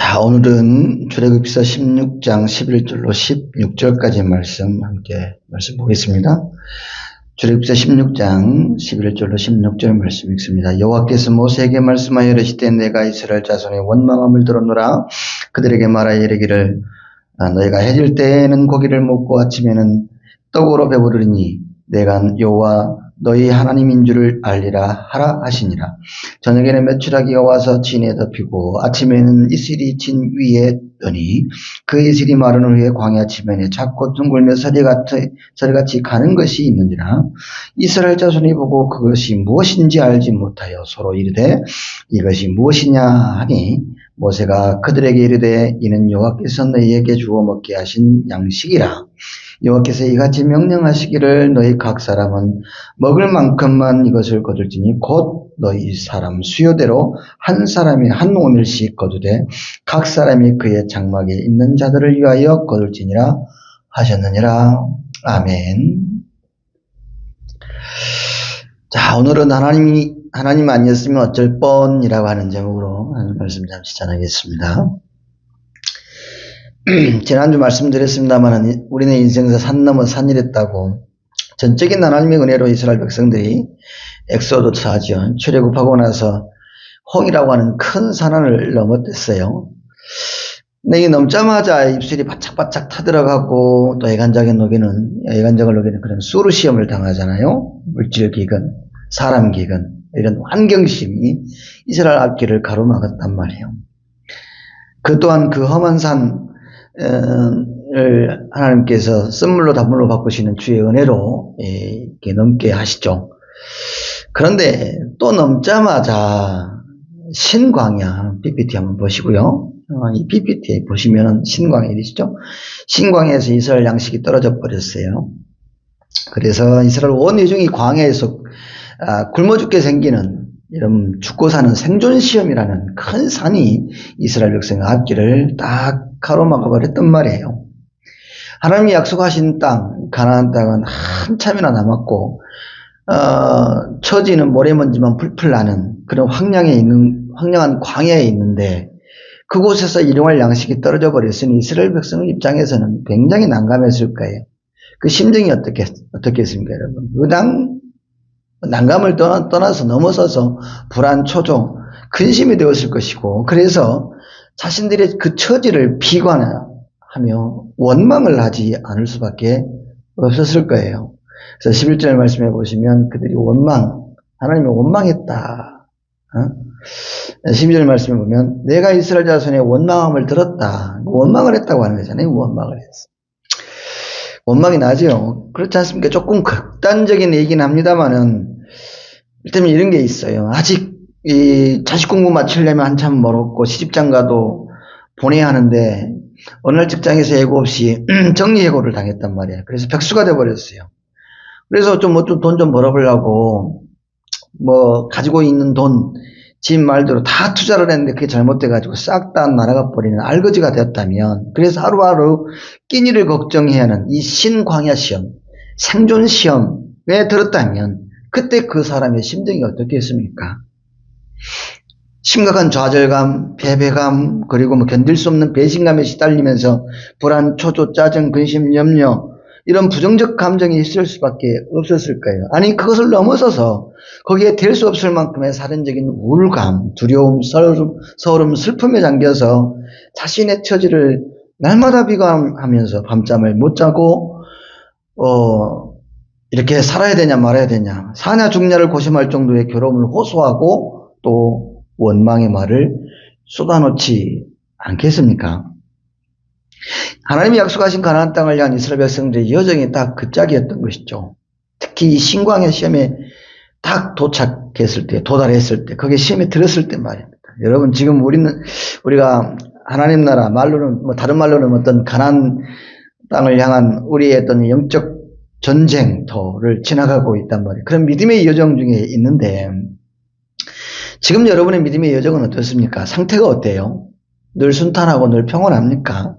자, 오늘은 출애굽기서 16장 11절로 16절까지 말씀 함께 말씀 보겠습니다. 출애굽기서 16장 11절로 16절 말씀 읽습니다. 여호와께서 모세에게 말씀하여 이르시되 내가 이스라엘 자손의 원망함을 들었노라. 그들에게 말하여 이르기를 너희가 해질 때에는 고기를 먹고 아침에는 떡으로 배부르니 내가 여호와 너희 하나님인 줄을 알리라 하라 하시니라. 저녁에는 메추라기가 와서 진에 덮이고 아침에는 이슬이 진 위에 떠니 그 이슬이 마른 후에 광야 지면에 작고 둥글며 서리같이 가는 것이 있는지라. 이스라엘 자손이 보고 그것이 무엇인지 알지 못하여 서로 이르되 이것이 무엇이냐 하니 모세가 그들에게 이르되 이는 여호와께서 너희에게 주어 먹게 하신 양식이라. 여호와께서 이같이 명령하시기를 너희 각 사람은 먹을 만큼만 이것을 거둘지니 곧 너희 사람 수요대로 한 사람이 한 오멜씩 거두되 각 사람이 그의 장막에 있는 자들을 위하여 거둘지니라 하셨느니라. 아멘. 자, 오늘은 하나님 아니었으면 어쩔 뻔이라고 하는 제목으로 말씀 잠시 전하겠습니다. 지난주 말씀드렸습니다만 우리는 인생에서 산 넘어 산이랬다고. 전적인 하나님의 은혜로 이스라엘 백성들이 엑소더스 하죠. 출애굽하고 나서 홍이라고 하는 큰 산을 넘었댔어요. 근데 이 넘자마자 입술이 바짝바짝 타들어가고 또 애간장을 녹이는 그런 수르 시험을 당하잖아요. 물질 기근, 사람 기근, 이런 환경심이 이스라엘 앞길을 가로막았단 말이에요. 그 또한 그 험한 산을 하나님께서 쓴물로 단물로 바꾸시는 주의 은혜로 이렇게 넘게 하시죠. 그런데 또 넘자마자 신광야 PPT 한번 보시고요. 이 PPT에 보시면 신광야 이시죠. 신광야에서 이스라엘 양식이 떨어져 버렸어요. 그래서 이스라엘 온 회중이 광야에서 굶어 죽게 생기는 이런 죽고 사는 생존 시험이라는 큰 산이 이스라엘 백성의 앞길을 딱 가로막아 버렸단 말이에요. 하나님이 약속하신 땅, 가나안 땅은 한참이나 남았고 처지는 모래먼지만 풀풀 나는 그런 황량한 광야에 있는데 그곳에서 일용할 양식이 떨어져 버렸으니 이스라엘 백성 입장에서는 굉장히 난감했을 거예요. 그 심정이 어떻겠습니까, 여러분? 난감을 떠나서 넘어서서 불안, 초조, 근심이 되었을 것이고, 그래서 자신들의 그 처지를 비관하며 원망을 하지 않을 수밖에 없었을 거예요. 그래서 11절 말씀해 보시면 그들이 하나님을 원망했다. 12절 말씀해 보면 내가 이스라엘 자손의 원망함을 들었다. 원망을 했다고 하는 거잖아요. 원망을 했어. 원망이 나죠. 그렇지 않습니까? 조금 극단적인 얘기긴 합니다만은 일단 이런 게 있어요. 아직 이 자식 공부 마치려면 한참 멀었고 시집장가도 보내야 하는데 어느 날 직장에서 예고 없이 정리해고를 당했단 말이에요. 그래서 백수가 돼버렸어요. 그래서 돈 좀 벌어보려고 가지고 있는 돈 집 말대로 다 투자를 했는데 그게 잘못돼가지고 싹 다 날아가 버리는 알거지가 되었다면, 그래서 하루하루 끼니를 걱정해야 하는 이 신광야 시험, 생존 시험에 들었다면 그때 그 사람의 심정이 어떻겠습니까? 심각한 좌절감, 패배감, 그리고 견딜 수 없는 배신감에 시달리면서 불안, 초조, 짜증, 근심, 염려, 이런 부정적 감정이 있을 수밖에 없었을 거예요. 아니, 그것을 넘어서서 거기에 될 수 없을 만큼의 사련적인 우울감, 두려움, 서름, 슬픔에 잠겨서 자신의 처지를 날마다 비관하면서 밤잠을 못 자고 이렇게 살아야 되냐 말아야 되냐, 사냐 죽냐를 고심할 정도의 괴로움을 호소하고 또 원망의 말을 쏟아놓지 않겠습니까? 하나님이 약속하신 가나안 땅을 향한 이스라엘 백성들의 여정이 딱 그 짝이었던 것이죠. 특히 이 신광야 시험에 딱 도달했을 때, 거기에 시험에 들었을 때 말입니다. 여러분, 지금 우리가 하나님 나라, 다른 말로는 어떤 가나안 땅을 향한 우리의 어떤 영적 전쟁터를 지나가고 있단 말이에요. 그런 믿음의 여정 중에 있는데, 지금 여러분의 믿음의 여정은 어떻습니까? 상태가 어때요? 늘 순탄하고 늘 평온합니까?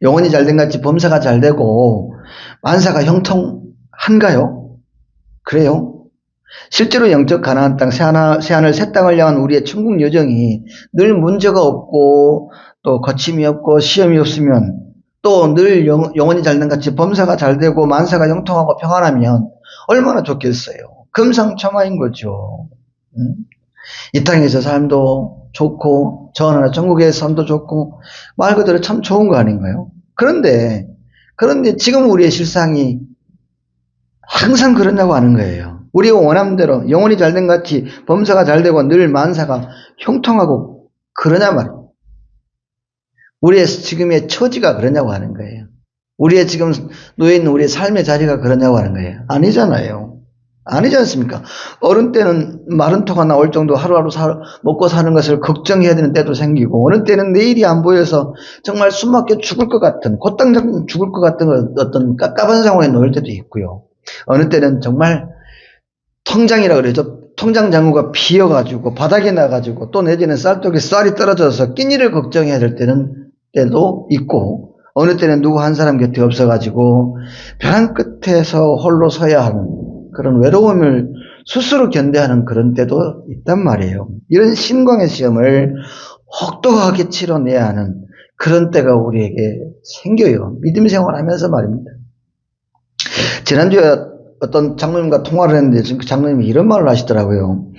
영혼이 잘된 같이 범사가 잘되고 만사가 형통한가요? 그래요? 실제로 영적 가나안 땅, 새하늘 새 땅을 향한 우리의 천국 여정이 늘 문제가 없고 또 거침이 없고 시험이 없으면 또 늘 영혼이 잘된 같이 범사가 잘 되고 만사가 형통하고 평안하면 얼마나 좋겠어요. 금상첨화인 거죠. 이 땅에서 삶도 좋고 저 하나 천국의 삶도 좋고 말 그대로 참 좋은 거 아닌가요? 그런데 지금 우리의 실상이 항상 그러냐고 하는 거예요. 우리가 원함대로 영혼이 잘된 같이 범사가 잘 되고 늘 만사가 형통하고 그러냐 말이에요. 우리의 지금의 처지가 그러냐고 하는 거예요. 우리의 지금 놓여있는 우리의 삶의 자리가 그러냐고 하는 거예요. 아니잖아요. 아니지 않습니까? 어른 때는 마른 토가 나올 정도 하루하루 먹고 사는 것을 걱정해야 되는 때도 생기고, 어느 때는 내일이 안 보여서 정말 숨막혀 죽을 것 같은, 곧당장 죽을 것 같은 어떤 깝깝한 상황에 놓일 때도 있고요. 어느 때는 정말 통장이라 그러죠. 통장 잔고가 비어가지고 바닥에 나가지고 또 내지는 쌀떡에 쌀이 떨어져서 끼니를 걱정해야 될 때도 있고, 어느 때는 누구 한 사람 곁에 없어가지고 벼랑 끝에서 홀로 서야 하는 그런 외로움을 스스로 견뎌하는 그런 때도 있단 말이에요. 이런 신광의 시험을 혹독하게 치러내야 하는 그런 때가 우리에게 생겨요. 믿음 생활하면서 말입니다. 지난주에 어떤 장로님과 통화를 했는데 지금 그 장로님이 이런 말을 하시더라고요.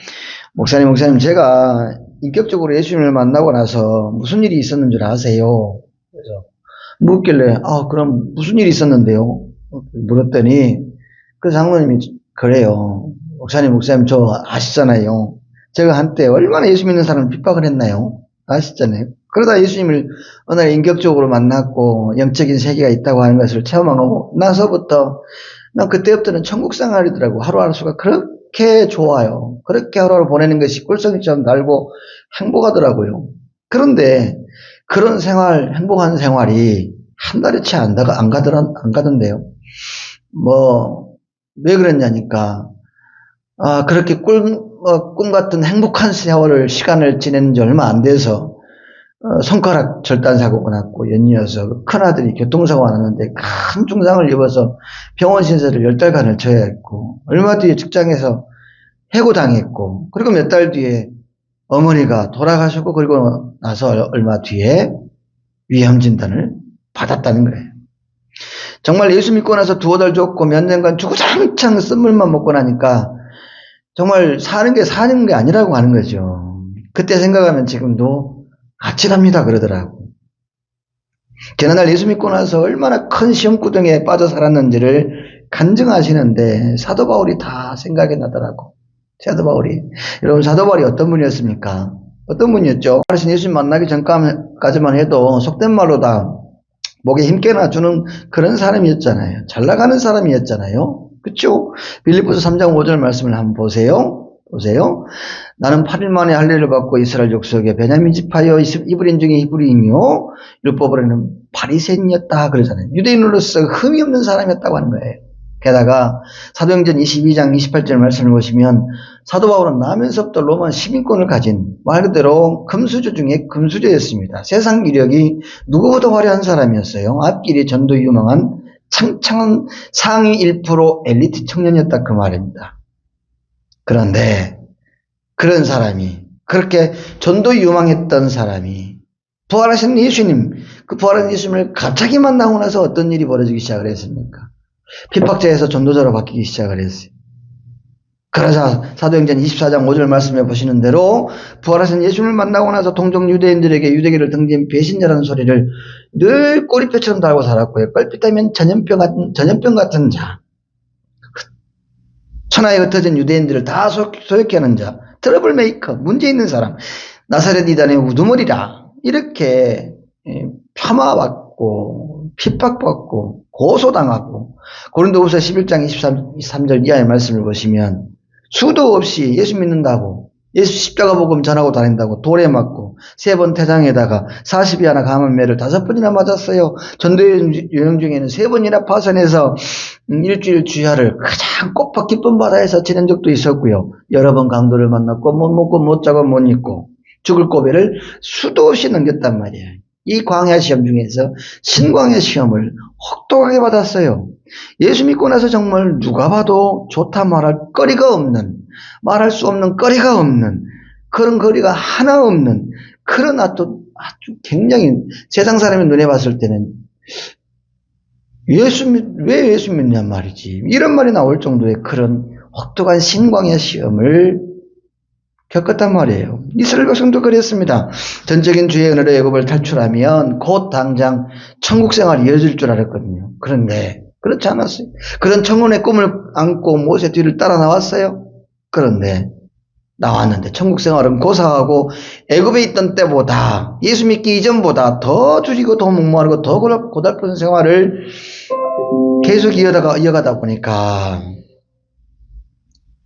목사님, 제가 인격적으로 예수님을 만나고 나서 무슨 일이 있었는 줄 아세요? 그래서 묻길래, 그럼 무슨 일이 있었는데요? 물었더니 그 장로님이 그래요. 목사님, 저 아시잖아요. 제가 한때 얼마나 예수 믿는 사람을 핍박을 했나요? 아시잖아요. 그러다 예수님을 어느 날 인격적으로 만났고 영적인 세계가 있다고 하는 것을 체험하고 나서부터 난 그때부터는 천국 생활이더라고. 하루하루가 그렇게 좋아요. 그렇게 하루하루 보내는 것이 꿀성이처럼 달고 행복하더라고요. 그런데 그런 생활, 행복한 생활이 한 달이 채 안 가던데요. 왜 그랬냐니까, 그렇게 꿈 같은 행복한 시간을 지내는 지 얼마 안 돼서, 손가락 절단사고가 났고, 연이어서 큰아들이 교통사고가 났는데, 큰 중상을 입어서 병원 신세를 10달간을 져야 했고, 얼마 뒤에 직장에서 해고당했고, 그리고 몇 달 뒤에 어머니가 돌아가셨고, 그리고 나서 얼마 뒤에 위암 진단을 받았다는 거예요. 정말 예수 믿고 나서 두어 달 줬고 몇 년간 주구장창 쓴물만 먹고 나니까 정말 사는 게 아니라고 하는 거죠. 그때 생각하면 지금도 아찔합니다 그러더라고. 지난날 예수 믿고 나서 얼마나 큰 시험구덩이에 빠져 살았는지를 간증하시는데 사도 바울이 다 생각이 나더라고. 사도 바울이. 여러분, 사도 바울이 어떤 분이었습니까? 어떤 분이었죠? 예수님 만나기 전까지만 해도 속된 말로 다 목에 힘께나 주는 그런 사람이었잖아요. 잘 나가는 사람이었잖아요. 그렇죠? 빌립보서 3장 5절 말씀을 한번 보세요. 나는 8일 만에 할례를 받고 이스라엘 족속에 베냐민 지파여 이브리인 중에 이브리이며 율법으로는 바리새인이었다 그러잖아요. 유대인으로서 흠이 없는 사람이었다고 하는 거예요. 게다가 사도행전 22장 28절 말씀을 보시면 사도 바울은 나면서부터 로마 시민권을 가진 말 그대로 금수저 중에 금수저였습니다. 세상 이력이 누구보다 화려한 사람이었어요. 앞길이 전도 유망한 창창한 상위 1% 엘리트 청년이었다 그 말입니다. 그런데 그런 사람이, 그렇게 전도 유망했던 사람이 부활하신 예수님, 그 부활한 예수님을 갑자기 만나고 나서 어떤 일이 벌어지기 시작을 했습니까? 핍박자에서 전도자로 바뀌기 시작을 했어요. 그러자 사도행전 24장 5절 말씀해 보시는 대로 부활하신 예수님을 만나고 나서 동족 유대인들에게 유대교를 등진 배신자라는 소리를 늘 꼬리뼈처럼 달고 살았고요. 껄핏하면 전염병 같은 자, 천하에 흩어진 유대인들을 다 소욕케 하는 자, 트러블 메이커, 문제 있는 사람, 나사렛 이단의 우두머리라 이렇게 폄하받고 핍박받고 고소당하고 고린도후서 11장 23절 이하의 말씀을 보시면 수도 없이 예수 믿는다고 예수 십자가 복음 전하고 다닌다고 돌에 맞고 3번 태장에다가 40이 하나 감은 매를 5번이나 맞았어요. 전도여행 중에는 3번이나 파산해서 일주일 주야를 가장 꽃밭 깊은 바다에서 지낸 적도 있었고요. 여러 번 강도를 만났고 못 먹고 못 자고 못 입고 죽을 고비를 수도 없이 넘겼단 말이에요. 이 광야 시험 중에서 신광야 시험을 혹독하게 받았어요. 예수 믿고 나서 정말 누가 봐도 좋다 말할 거리가 없는, 말할 수 없는 거리가 없는 그런 거리가 하나 없는 그런 아주 굉장히 세상 사람의 눈에 봤을 때는 왜 예수 믿냐 말이지. 이런 말이 나올 정도의 그런 혹독한 신광야 시험을 겪었단 말이에요. 이스라엘 백성도 그랬습니다. 전적인 주의 은혜로 애굽을 탈출하면 곧 당장 천국 생활이 이어질 줄 알았거든요. 그런데 그렇지 않았어요. 그런 청혼의 꿈을 안고 모세 뒤를 따라 나왔어요. 그런데 나왔는데 천국 생활은 고사하고 애굽에 있던 때보다 예수 믿기 이전보다 더 줄이고 더 목마르고 더 고달픈 생활을 계속 이어가다 보니까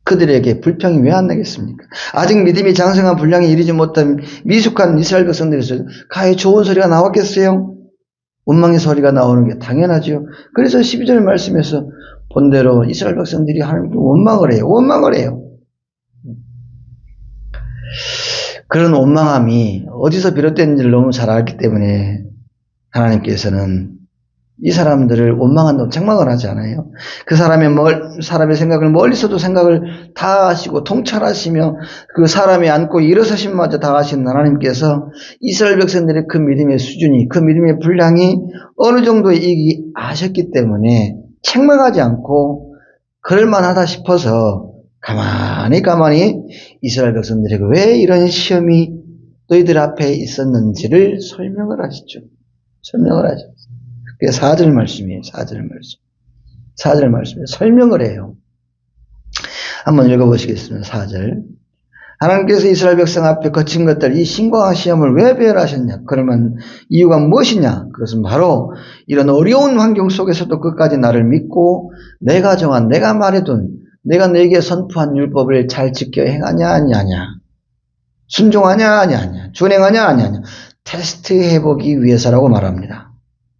그들에게 불평이 왜 안 나겠습니까? 아직 믿음이 장성한 분량에 이르지 못한 미숙한 이스라엘 백성들에서 가히 좋은 소리가 나왔겠어요? 원망의 소리가 나오는 게 당연하죠. 그래서 12절 말씀에서 본대로 이스라엘 백성들이 하나님께 원망을 해요. 그런 원망함이 어디서 비롯된지를 너무 잘 알기 때문에 하나님께서는 이 사람들을 원망한다고 책망을 하지 않아요. 그 사람의 생각을 멀리서도 생각을 다 하시고 통찰하시며 그 사람이 안고 일어서신 마저 다 하시는 하나님께서 이스라엘 백성들의 그 믿음의 수준이, 그 믿음의 분량이 어느 정도이기 아셨기 때문에 책망하지 않고 그럴만하다 싶어서 가만히 이스라엘 백성들에게 왜 이런 시험이 너희들 앞에 있었는지를 설명을 하시죠. 그게 4절 말씀이에요. 4절 말씀에 설명을 해요. 한번 읽어보시겠습니다. 4절. 하나님께서 이스라엘 백성 앞에 거친 것들, 이 신광야 시험을 왜 배열하셨냐? 그러면 이유가 무엇이냐? 그것은 바로 이런 어려운 환경 속에서도 끝까지 나를 믿고 내가 정한, 내가 말해둔, 내가 너에게 선포한 율법을 잘 지켜 행하냐 아니하냐, 순종하냐 아니하냐, 준행하냐 아니하냐, 테스트해보기 위해서라고 말합니다.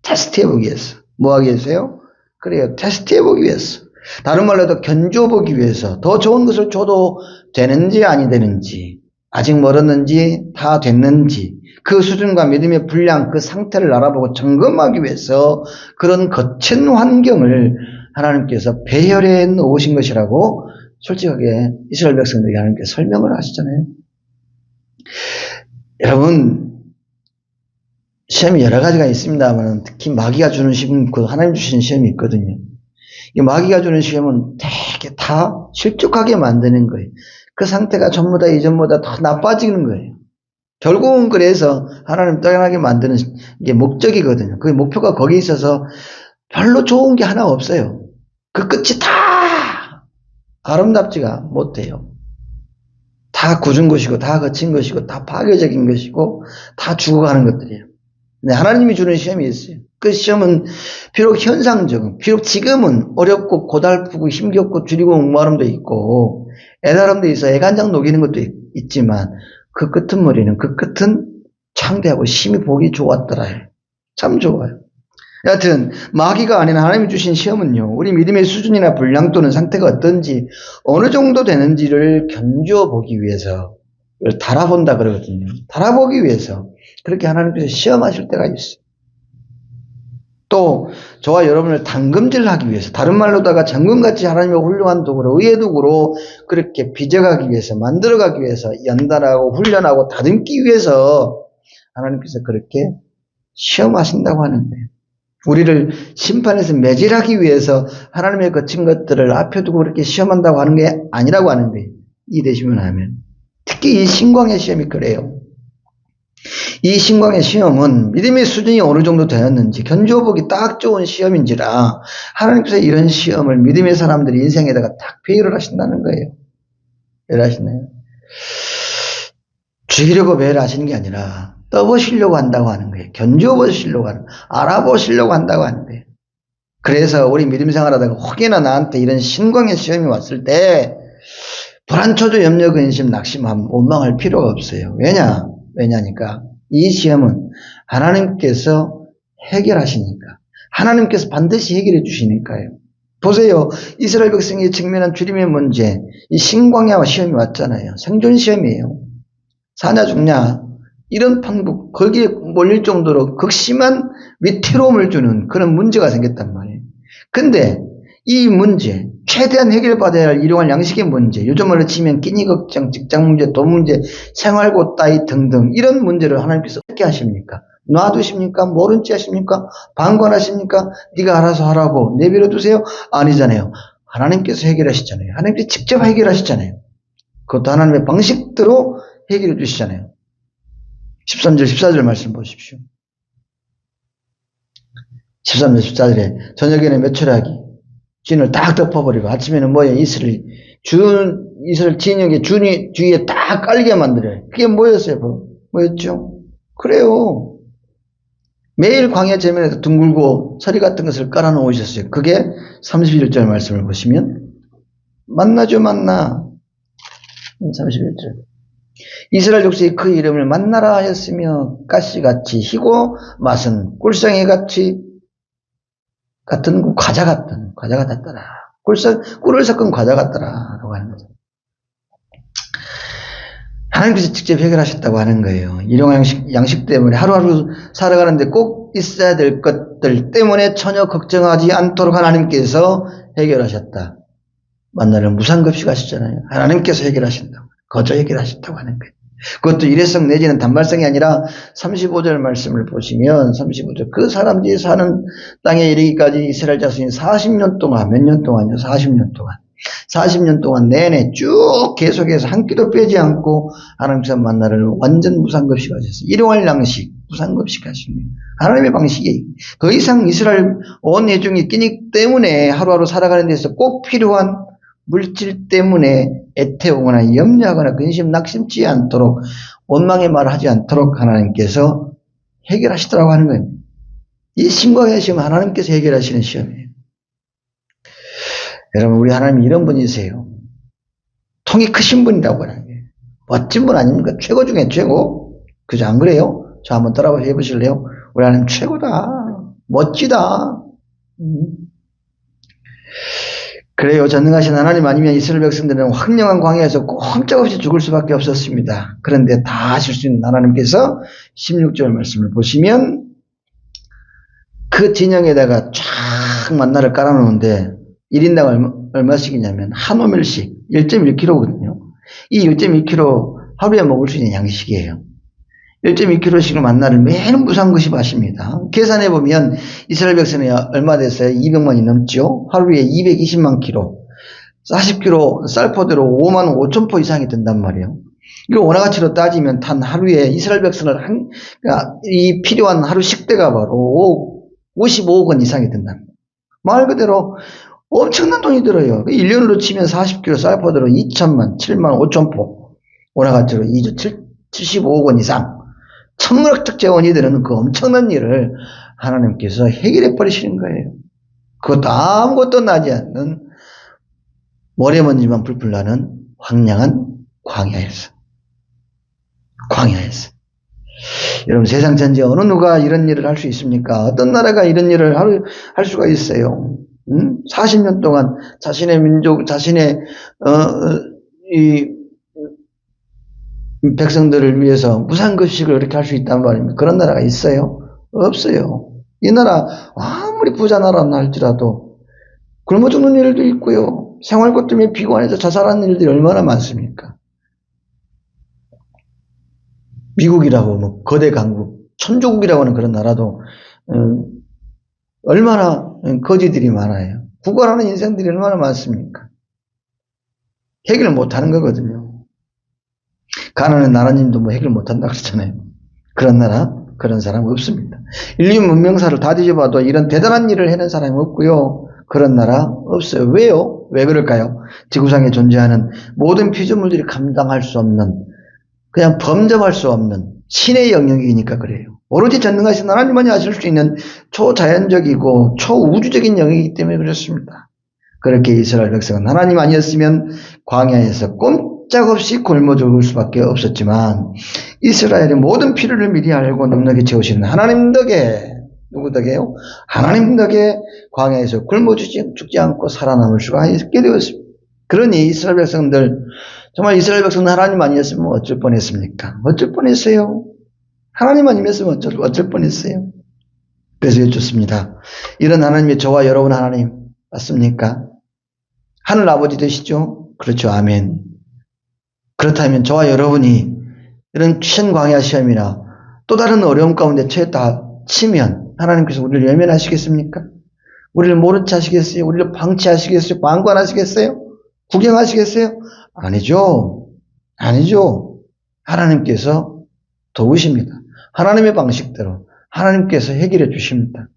테스트해보기 위해서. 뭐 하기 위해서요? 그래요. 테스트해보기 위해서. 다른 말로도 견줘보기 위해서. 더 좋은 것을 줘도 되는지 아니 되는지, 아직 멀었는지 다 됐는지, 그 수준과 믿음의 분량, 그 상태를 알아보고 점검하기 위해서 그런 거친 환경을 하나님께서 배열해 놓으신 것이라고 솔직하게 이스라엘 백성들에게 하나님께서 설명을 하시잖아요. 여러분, 시험이 여러 가지가 있습니다만 특히 마귀가 주는 시험, 그 하나님 주시는 시험이 있거든요. 이 마귀가 주는 시험은 되게 다 실족하게 만드는 거예요. 그 상태가 전보다 이전보다 더 나빠지는 거예요. 결국은 그래서 하나님 떠나게 만드는 게 목적이거든요. 그 목표가 거기 있어서 별로 좋은 게 하나 없어요. 그 끝이 다 아름답지가 못해요. 다 굳은 것이고 다 거친 것이고 다 파괴적인 것이고 다 죽어가는 것들이에요. 근데 하나님이 주는 시험이 있어요. 그 시험은 비록 현상적인, 비록 지금은 어렵고 고달프고 힘겹고 줄이고 목마름도 있고 애달음도 있어 애간장 녹이는 것도 있지만 그 끄트머리는, 그 끝은 창대하고 심히 보기 좋았더라. 참 좋아요. 여하튼 마귀가 아닌 하나님이 주신 시험은요, 우리 믿음의 수준이나 분량 또는 상태가 어떤지 어느 정도 되는지를 견주어보기 위해서, 달아본다 그러거든요. 달아보기 위해서 그렇게 하나님께서 시험하실 때가 있어요. 또 저와 여러분을 당금질하기 위해서, 다른 말로다가 정금같이 하나님의 훌륭한 도구로, 의의 도구로 그렇게 빚어가기 위해서, 만들어가기 위해서, 연단하고 훈련하고 다듬기 위해서 하나님께서 그렇게 시험하신다고 하는 거예요. 우리를 심판에서 매질하기 위해서 하나님의 거친 것들을 앞에 두고 그렇게 시험한다고 하는 게 아니라고 하는 거예요. 이해되시면 하면. 특히 이 신광야 시험이 그래요. 이 신광야 시험은 믿음의 수준이 어느 정도 되었는지 견주어보기 딱 좋은 시험인지라 하나님께서 이런 시험을 믿음의 사람들이 인생에다가 딱 배열을 하신다는 거예요. 배열하시나요? 죽이려고 배열하시는 게 아니라 떠보시려고 한다고 하는 거예요. 견주어보시려고 하는, 알아보시려고 한다고 하는 거예요. 그래서 우리 믿음 생활하다가 혹여나 나한테 이런 신광야 시험이 왔을 때 불안, 초조, 염려, 근심, 낙심함, 원망할 필요가 없어요. 왜냐니까 이 시험은 하나님께서 해결하시니까, 하나님께서 반드시 해결해 주시니까요. 보세요. 이스라엘 백성이 직면한 주림의 문제, 이 신광야와 시험이 왔잖아요. 생존 시험이에요. 사냐 죽냐 이런 판국, 거기에 몰릴 정도로 극심한 위태로움을 주는 그런 문제가 생겼단 말이에요. 근데 이 문제, 최대한 해결받아야 할 일용할 양식의 문제, 요즘으로 치면 끼니 걱정, 직장 문제, 돈 문제, 생활고 따위 등등 이런 문제를 하나님께서 어떻게 하십니까? 놔두십니까? 모른 채 하십니까? 방관하십니까? 네가 알아서 하라고 내버려 두세요? 아니잖아요. 하나님께서 해결하시잖아요. 하나님께서 직접 해결하시잖아요. 그것도 하나님의 방식대로 해결해 주시잖아요. 13절, 14절 말씀 보십시오. 13절, 14절에 저녁에는 메추라기 진을 딱 덮어버리고 아침에는 뭐예요? 이슬을 진역에 주위에 딱 깔게 만들어요. 그게 뭐였어요? 뭐였죠? 그래요. 매일 광야 제면에서 둥글고 서리 같은 것을 깔아 놓으셨어요. 그게 31절 말씀을 보시면 만나죠, 만나. 31절. 이스라엘 족속이 그 이름을 만나라 하였으며 가시같이 희고 맛은 꿀성이 같은 과자 같더라. 꿀을 섞은 과자 같더라. 라고 하는 거죠. 하나님께서 직접 해결하셨다고 하는 거예요. 일용할 양식 때문에 하루하루 살아가는데 꼭 있어야 될 것들 때문에 전혀 걱정하지 않도록 하나님께서 해결하셨다. 만나를 무상급식 하시잖아요. 하나님께서 해결하신다고. 거저 해결하셨다고 하는 거예요. 그것도 일회성 내지는 단발성이 아니라 35절 말씀을 보시면 35절 그 사람들이 사는 땅에 이르기까지 이스라엘 자손이 40년 동안 몇 년 동안요? 40년 동안 내내 쭉 계속해서 한 끼도 빼지 않고 하나님께서 만나를 완전 무상급식 하셨어요. 일용할 양식 무상급식 하신 거예요. 하나님의 방식이 더 이상 이스라엘 온 회중이 끼니 때문에 하루하루 살아가는 데서 꼭 필요한 물질 때문에 애태우거나 염려하거나 근심 낙심치 않도록 원망의 말을 하지 않도록 하나님께서 해결하시더라고 하는 거예요. 이 심각한 시험은 하나님께서 해결하시는 시험이에요. 여러분 우리 하나님이 이런 분이세요. 통이 크신 분이라고 하는 거예요. 멋진 분 아닙니까? 최고 중에 최고. 그죠? 안 그래요? 저 한번 따라 해보실래요? 우리 하나님 최고다. 멋지다. 그래요. 전능하신 하나님 아니면 이스라엘 백성들은 황량한 광야에서 꼼짝없이 죽을 수밖에 없었습니다. 그런데 다 하실 수 있는 하나님께서 16절 말씀을 보시면 그 진영에다가 쫙 만나를 깔아놓는데 1인당 얼마씩이냐면 한 오멜씩 1.1kg거든요. 이 1.1kg 하루에 먹을 수 있는 양식이에요. 1.2kg씩 만나를 매일 무상급식하십니다. 계산해보면 이스라엘 백성이 얼마 됐어요? 200만이 넘죠? 하루에 220만 kg. 40kg 쌀포대로 5만 5천 포 이상이 든단 말이에요. 이걸 원화가치로 따지면 단 하루에 이스라엘 백성을 그러니까 이 필요한 하루 식대가 바로 55억 원 이상이 든다. 말 그대로 엄청난 돈이 들어요. 1년으로 치면 40kg 쌀포대로 2천만, 7만 5천 포. 원화가치로 75억 원 이상. 천문학적 재원이 되는 그 엄청난 일을 하나님께서 해결해 버리시는 거예요. 그것도 아무것도 나지 않는 모래먼지만 풀풀 나는 황량한 광야에서. 여러분 세상 전체 어느 누가 이런 일을 할 수 있습니까? 어떤 나라가 이런 일을 할 수가 있어요? 40년 동안 자신의 민족, 자신의 이 백성들을 위해서 무상급식을 그렇게 할 수 있단 말입니다. 그런 나라가 있어요? 없어요. 이 나라 아무리 부자 나라나 할지라도 굶어 죽는 일도 있고요. 생활고 때문에 비관해서 자살하는 일들이 얼마나 많습니까? 미국이라고 뭐 거대 강국, 천조국이라고 하는 그런 나라도 얼마나 거지들이 많아요. 구걸하는 인생들이 얼마나 많습니까? 해결을 못하는 거거든요. 가난한 나라님도 뭐 해결 못한다 그랬잖아요. 그런 나라, 그런 사람 없습니다. 인류 문명사를 다 뒤져봐도 이런 대단한 일을 해낸 사람이 없고요. 그런 나라 없어요. 왜요? 왜 그럴까요? 지구상에 존재하는 모든 피조물들이 감당할 수 없는, 그냥 범접할 수 없는 신의 영역이니까 그래요. 오로지 전능하신 하나님만이 하실 수 있는 초자연적이고 초우주적인 영역이기 때문에 그렇습니다. 그렇게 이스라엘 백성은 하나님 아니었으면 광야에서 꼼짝없이 굶어 죽을 수밖에 없었지만 이스라엘의 모든 필요를 미리 알고 넉넉히 채우시는 하나님 덕에, 누구 덕에요? 하나님 덕에 광야에서 굶어 죽지 않고 살아남을 수가 있게 되었습니다. 그러니 이스라엘 백성들, 정말 이스라엘 백성은 하나님 아니었으면 어쩔 뻔했습니까? 어쩔 뻔했어요. 하나님 아니었으면 어쩔 뻔했어요. 그래서 여쭙습니다. 이런 하나님이 저와 여러분 하나님, 맞습니까? 하늘 아버지 되시죠? 그렇죠. 아멘. 그렇다면 저와 여러분이 이런 귀한 광야 시험이나 또 다른 어려움 가운데 처했다 치면 하나님께서 우리를 외면하시겠습니까? 우리를 모른 체 하시겠어요? 우리를 방치하시겠어요? 방관하시겠어요? 구경하시겠어요? 아니죠. 아니죠. 하나님께서 도우십니다. 하나님의 방식대로 하나님께서 해결해 주십니다.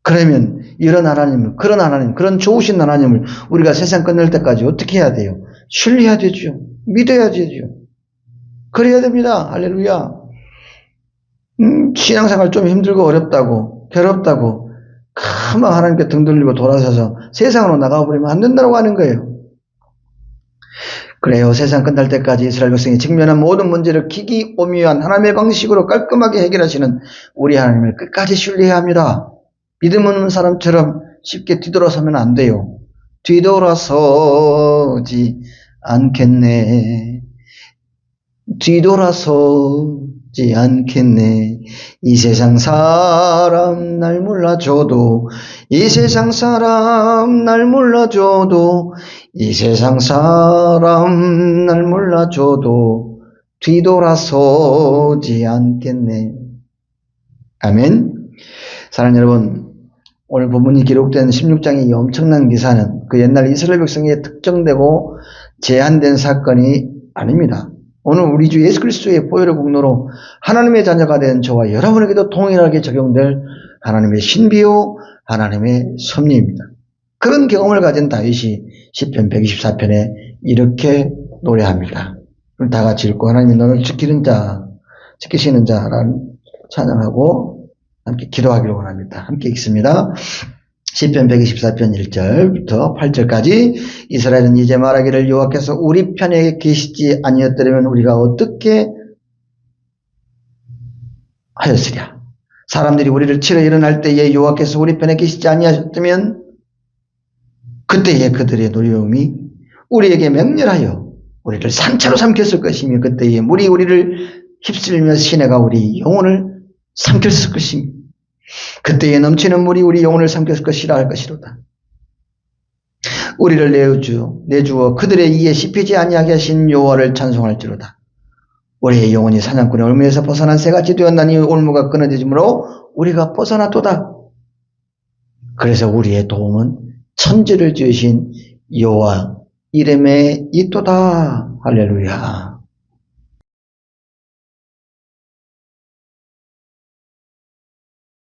그러면 이런 하나님, 그런 하나님, 그런 좋으신 하나님을 우리가 세상 끝날 때까지 어떻게 해야 돼요? 신뢰해야 되죠. 믿어야 되죠. 그래야 됩니다. 할렐루야. 신앙생활 좀 힘들고 어렵다고, 괴롭다고, 금방 하나님께 등 돌리고 돌아서서 세상으로 나가버리면 안 된다고 하는 거예요. 그래요. 세상 끝날 때까지 이스라엘 백성이 직면한 모든 문제를 기기오묘한 하나님의 방식으로 깔끔하게 해결하시는 우리 하나님을 끝까지 신뢰해야 합니다. 믿음 없는 사람처럼 쉽게 뒤돌아서면 안 돼요. 뒤돌아서지 않겠네. 뒤돌아서지 않겠네. 이 세상 사람 날 몰라줘도, 이 세상 사람 날 몰라줘도, 이 세상 사람 날 몰라줘도 뒤돌아서지 않겠네. 아멘. 사랑하는 여러분, 오늘 본문이 기록된 16장의 이 엄청난 기사는 그 옛날 이스라엘 백성에 특정되고 제한된 사건이 아닙니다. 오늘 우리 주 예수 그리스도의 보혈의 공로로 하나님의 자녀가 된 저와 여러분에게도 동일하게 적용될 하나님의 신비요 하나님의 섭리입니다. 그런 경험을 가진 다윗이 시편 124편에 이렇게 노래합니다. 다 같이 읽고 하나님이 너를 지키시는 자라는 찬양하고 함께 기도하기를 원합니다. 함께 읽습니다. 시편 124편 1절부터 8절까지 이스라엘은 이제 말하기를 여호와께서 우리 편에 계시지 아니었더라면 우리가 어떻게 하였으랴. 사람들이 우리를 치러 일어날 때에 여호와께서 우리 편에 계시지 아니하셨다면 그때에 그들의 노여움이 우리에게 맹렬하여 우리를 산채로 삼켰을 것이며 그때에 물이 우리를 휩쓸며 시내가 우리 영혼을 삼켰을 것이며 그때에 넘치는 물이 우리 영혼을 삼켰을 것이라 할 것이로다. 우리를 내주어 그들의 이에 씹히지 아니하게 하신 여호와를 찬송할지로다. 우리의 영혼이 사냥꾼의 올무에서 벗어난 새같이 되었나니 올무가 끊어지므로 우리가 벗어났도다. 그래서 우리의 도움은 천지를 지으신 여호와 이름에 있도다. 할렐루야.